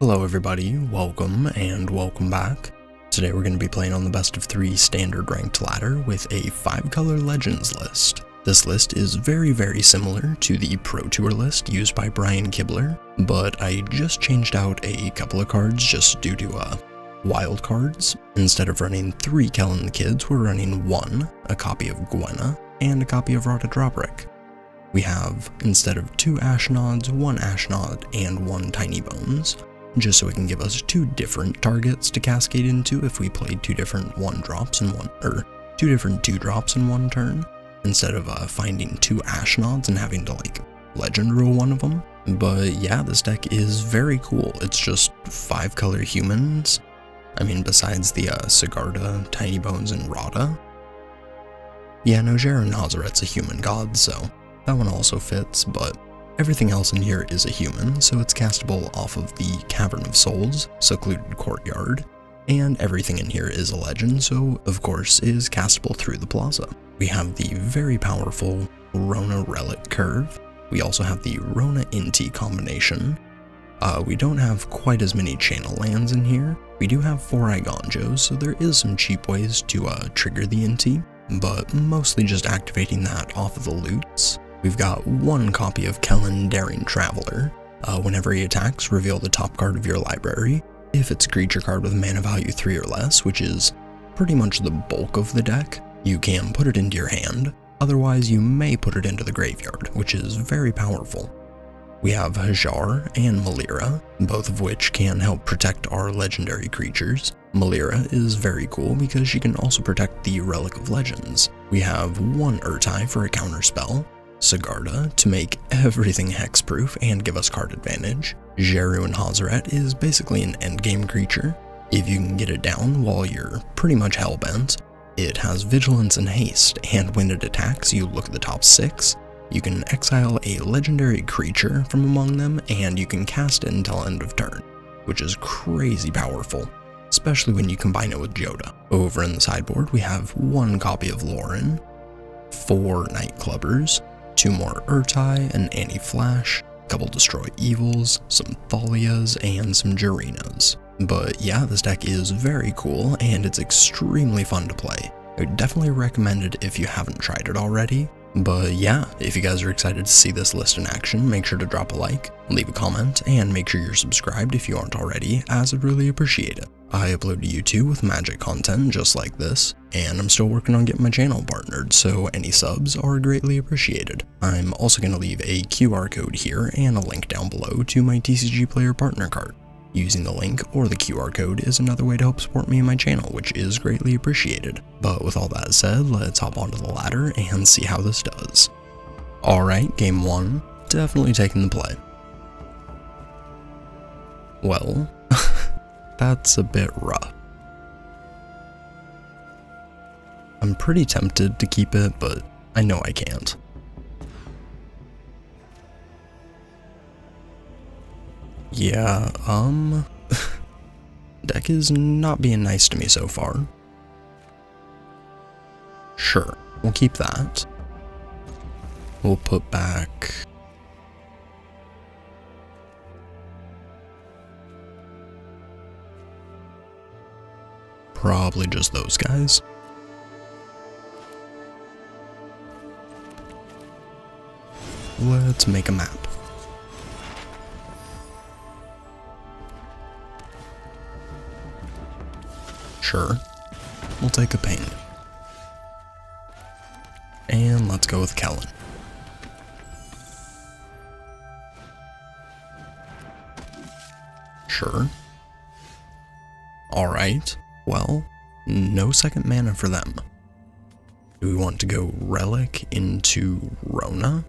Hello everybody, welcome and welcome back. Today we're going to be playing on the best of 3 standard ranked ladder with a 5-color legends list. This list is very similar to the Pro Tour list used by Brian Kibler, but I just changed out a couple of cards just due to wild cards. Instead of running 3 Kellen the Kids, we're running 1, a copy of Gwenna, and a copy of Rada Drobrick. We have, instead of 2 Ashnods, 1 Ashnod and 1 Tiny Bones, just so it can give us 2 different targets to cascade into if we played 2 different 1-drops in one, or 2 different 2-drops in one turn, instead of finding 2 Ashnods and having to like legend rule one of them. But yeah, this deck is very cool. It's just 5-color humans. I mean, besides the Sigarda, Tiny Bones, and Rada. Yeah, no, Jaren Hazaret's a human god, so that one also fits, but everything else in here is a human, so it's castable off of the Cavern of Souls, Secluded Courtyard, and everything in here is a legend, so of course is castable through the plaza. We have the very powerful Rona Relic Curve. We also have the Rona Inti combination. We don't have quite as many channel lands in here. We do have 4 Igonjos, so there is some cheap ways to trigger the Inti, but mostly just activating that off of the loots. We've got 1 copy of Kellen Daring Traveler. Whenever he attacks, reveal the top card of your library. If it's a creature card with mana value 3 or less, which is pretty much the bulk of the deck, you can put it into your hand. Otherwise, you may put it into the graveyard, which is very powerful. We have Hajar and Malira, both of which can help protect our legendary creatures. Malira is very cool because she can also protect the Relic of Legends. We have 1 Urtai for a counterspell, Sigarda to make everything hexproof and give us card advantage. Jeru and Hazaret is basically an endgame creature. If you can get it down while you're pretty much hellbent, it has vigilance and haste, and when it attacks, you look at the top 6. You can exile a legendary creature from among them, and you can cast it until end of turn, which is crazy powerful, especially when you combine it with Jodah. Over in the sideboard, we have 1 copy of Lauren, 4 Nightclubbers, 2 more Urtai, an Anti-Flash, a couple Destroy Evils, some Thalias, and some Jarinas. But yeah, this deck is very cool, and it's extremely fun to play. I would definitely recommend it if you haven't tried it already. But yeah, if you guys are excited to see this list in action, make sure to drop a like, leave a comment, and make sure you're subscribed if you aren't already, as I'd really appreciate it. I upload to YouTube with magic content just like this, and I'm still working on getting my channel partnered, so any subs are greatly appreciated. I'm also going to leave a QR code here and a link down below to my TCG Player Partner card. Using the link or the QR code is another way to help support me and my channel, which is greatly appreciated. But with all that said, let's hop onto the ladder and see how this does. Alright, game 1, definitely taking the play. Well, that's a bit rough. I'm pretty tempted to keep it, but I know I can't. Yeah, deck is not being nice to me so far. Sure, we'll keep that. We'll put back probably just those guys. Let's make a map. Sure, we'll take a pain. And let's go with Kellen. Sure. Alright, well, no second mana for them. Do we want to go Relic into Rona?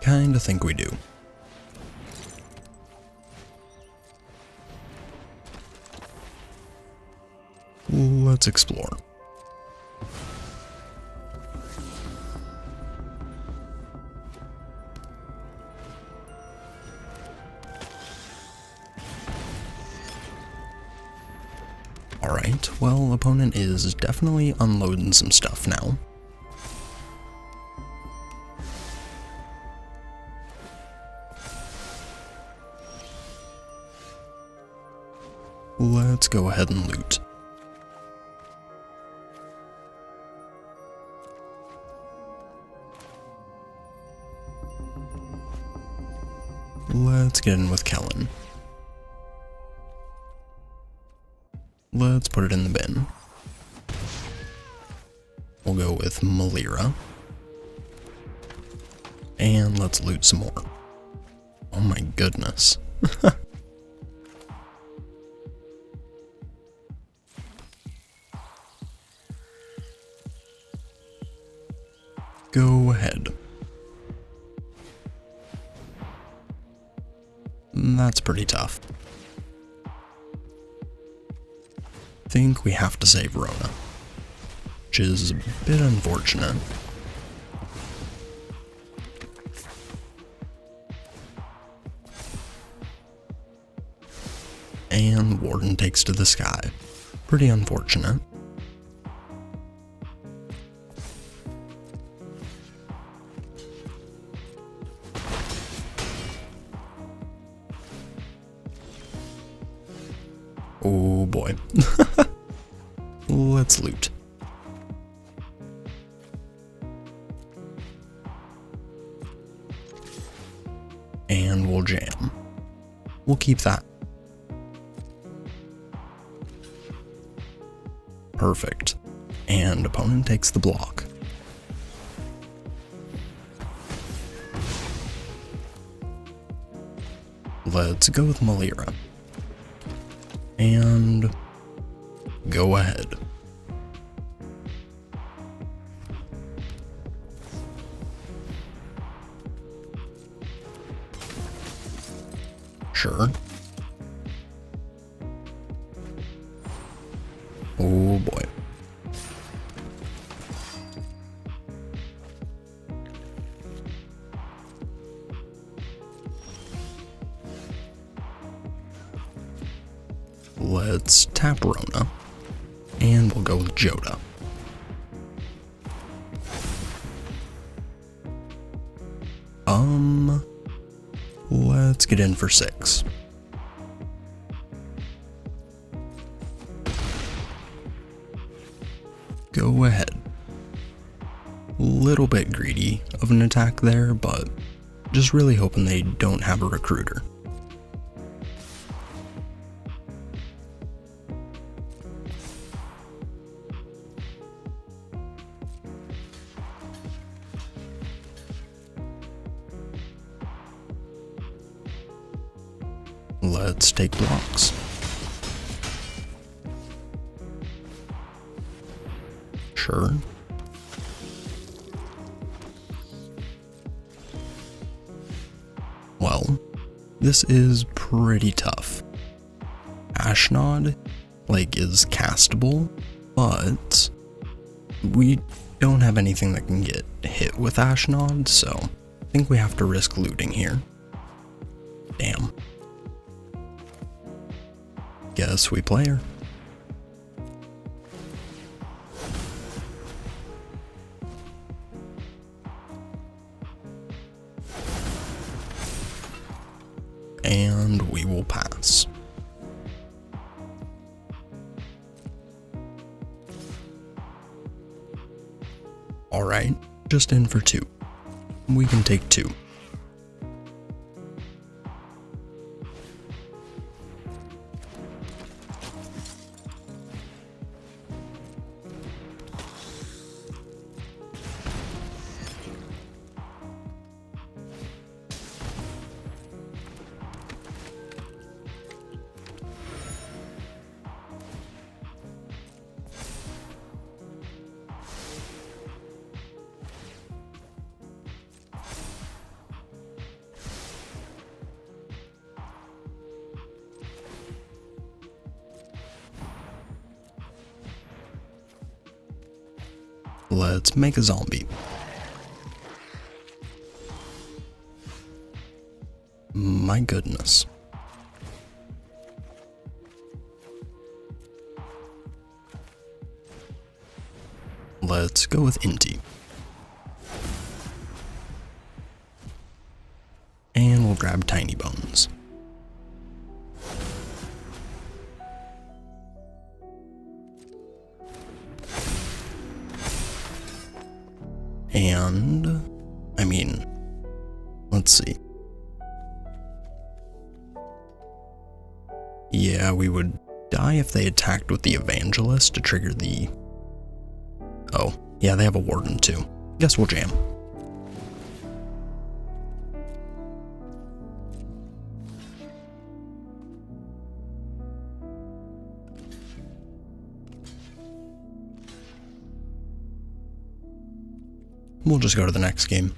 Kinda think we do. Let's explore. Alright, well, opponent is definitely unloading some stuff now. Let's go ahead and loot. Let's get in with Kellen. Let's put it in the bin. We'll go with Malira. And let's loot some more. Oh my goodness. Go ahead. That's pretty tough. Think we have to save Rona, which is a bit unfortunate. And Warden takes to the sky. Pretty unfortunate. Oh boy. Let's loot. And we'll jam. We'll keep that. Perfect. And opponent takes the block. Let's go with Malira. And go ahead. Sure. Oh boy. Let's tap Rona, and we'll go with Jodah. Let's get in for 6. Go ahead. Little bit greedy of an attack there, but just really hoping they don't have a recruiter. Let's take blocks. Sure. Well, this is pretty tough. Ashnod, is castable, but we don't have anything that can get hit with Ashnod, so I think we have to risk looting here. Damn. Guess we play her. And we will pass. Alright, just in for 2. We can take 2. Let's make a zombie. My goodness. Let's go with Inti. And we'll grab Tiny Bones. And, I mean, let's see. Yeah, we would die if they attacked with the Evangelist to trigger the... Oh, yeah, they have a Warden too. Guess we'll jam. We'll just go to the next game.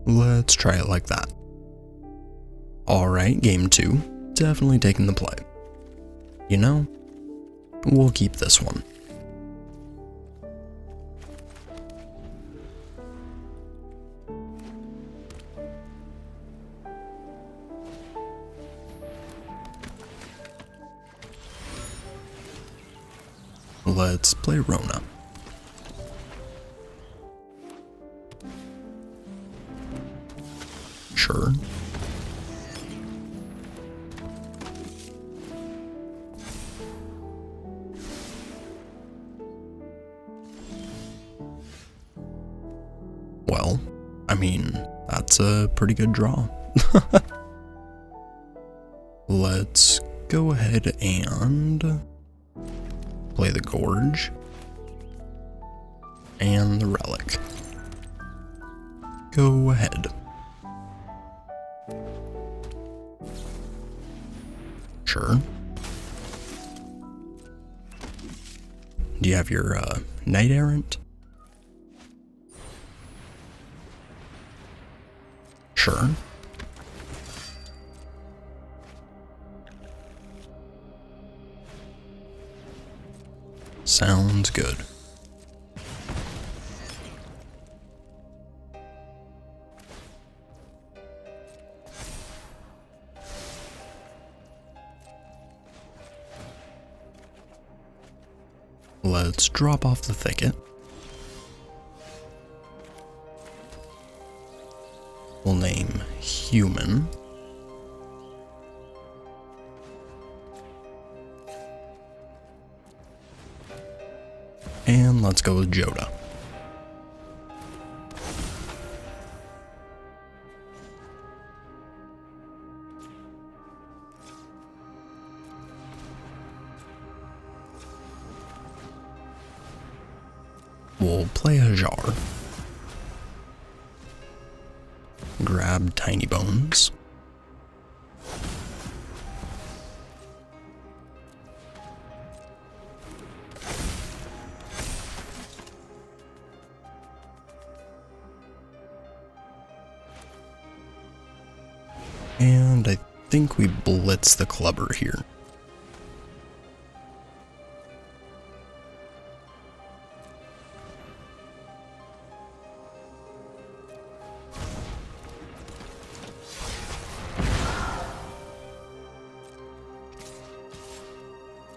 Let's try it like that. Alright, game 2. Definitely taking the play. You know, we'll keep this one. Let's play Rona. Sure. Well, I mean, that's a pretty good draw. Let's go ahead and play the Gorge and the Relic. Go ahead. Sure. Do you have your Knight Errant? Sure. Sounds good. Let's drop off the thicket. We'll name Human. And let's go with Jodah. We'll play Hajar. Grab Tiny Bones. And I think we blitz the Clubber here.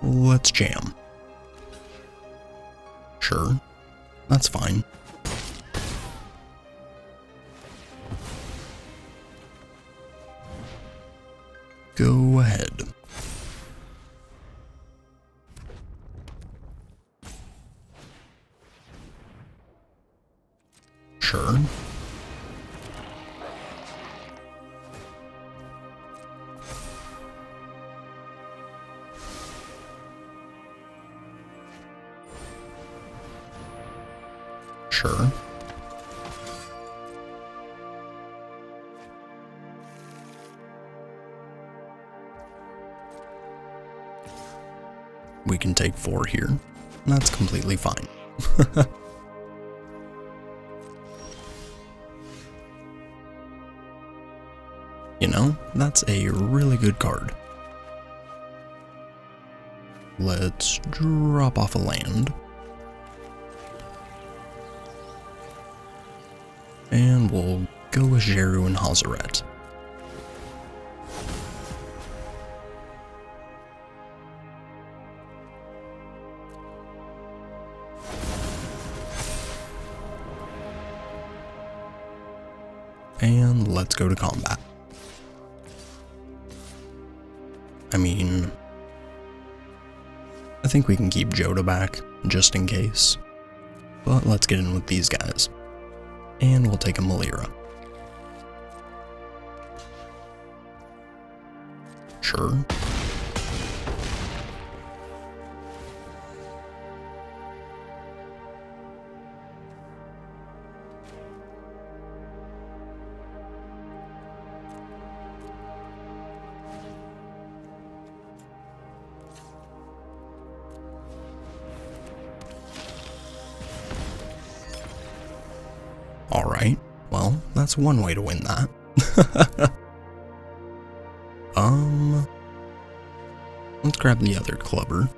Let's jam. Sure, that's fine. Go ahead. Sure. Sure. We can take 4 here. That's completely fine. You know, that's a really good card. Let's drop off a land. And we'll go with Jeru and Hazaret. And let's go to combat. I mean, I think we can keep Jodah back, just in case. But let's get in with these guys. And we'll take a Melira. Sure. Alright, well, that's one way to win that. Let's grab the other clubber.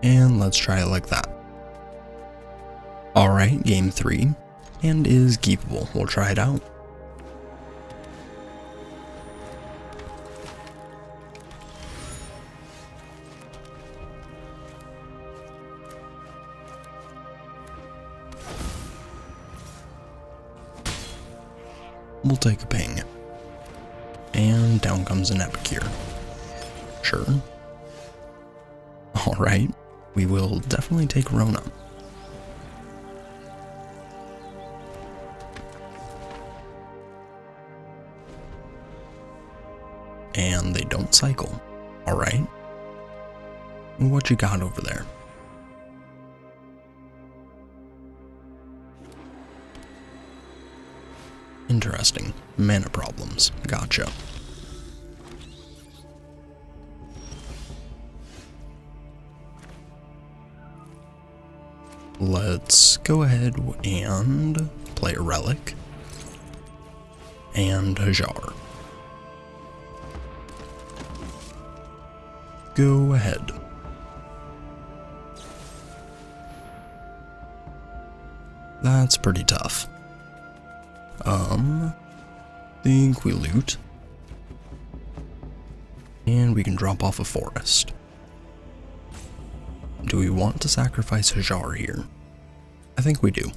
And let's try it like that. Alright, game 3, and is keepable. We'll try it out. We'll take a ping. And down comes an Epicure. Sure. Alright, we will definitely take Rona. And they don't cycle. Alright. What you got over there? Interesting. Mana problems. Gotcha. Let's go ahead and play a Relic. And Hajar. Go ahead. That's pretty tough. Think we loot. And we can drop off a forest. Do we want to sacrifice Hajar here? I think we do.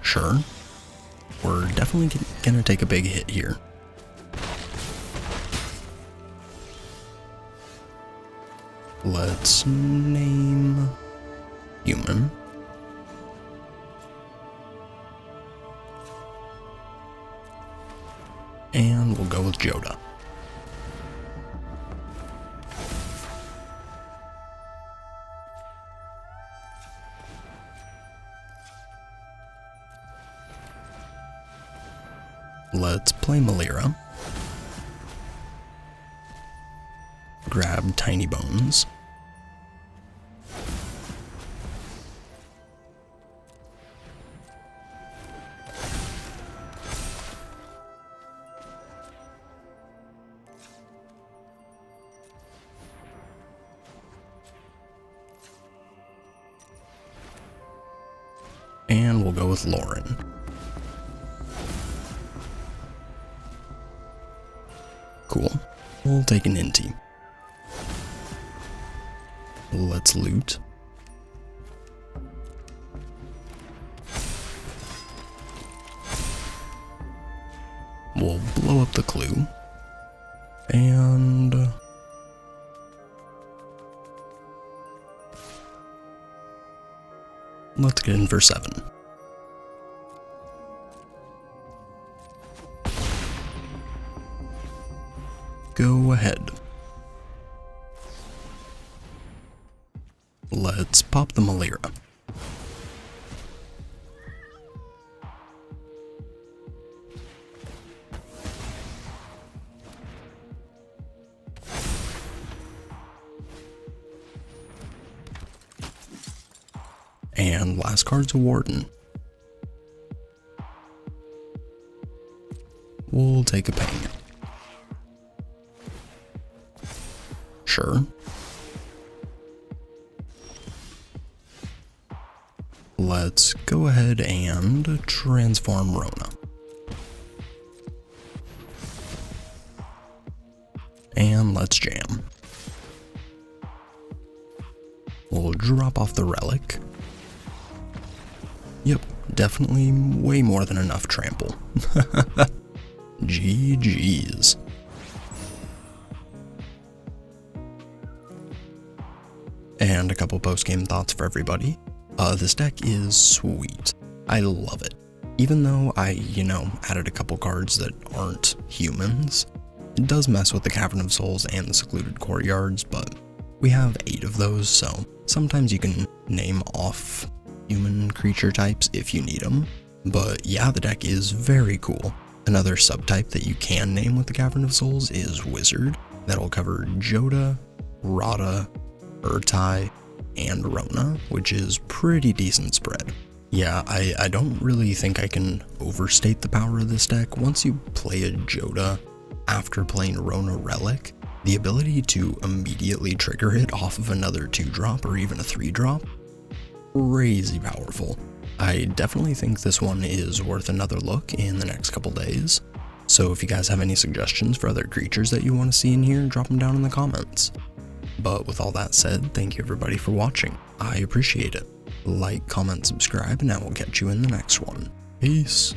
Sure. We're definitely gonna take a big hit here. Let's name human. And we'll go with Jodah. Let's play Melira. Grab Tiny Bones. And we'll go with Lauren. Cool. We'll take an Inti. Let's loot. We'll blow up the clue. And let's get in for 7. Go ahead. Let's pop the Melira. And last card's a Warden. We'll take a ping. Sure. Let's go ahead and transform Rona. And let's jam. drop off the relic. Yep, definitely way more than enough trample. GG's. And a couple post-game thoughts for everybody. This deck is sweet. I love it. Even though I, added a couple cards that aren't humans, it does mess with the Cavern of Souls and the Secluded Courtyards, but we have 8 of those, so sometimes you can name off human creature types if you need them. But yeah, the deck is very cool. Another subtype that you can name with the Cavern of Souls is Wizard. That'll cover Jodah, Rada, Urtai, and Rona, which is pretty decent spread. Yeah, I don't really think I can overstate the power of this deck. Once you play a Jodah after playing Rona Relic, the ability to immediately trigger it off of another 2-drop or even a 3-drop, crazy powerful. I definitely think this one is worth another look in the next couple days. So if you guys have any suggestions for other creatures that you want to see in here, drop them down in the comments. But with all that said, thank you everybody for watching. I appreciate it. Like, comment, subscribe, and I will catch you in the next one. Peace.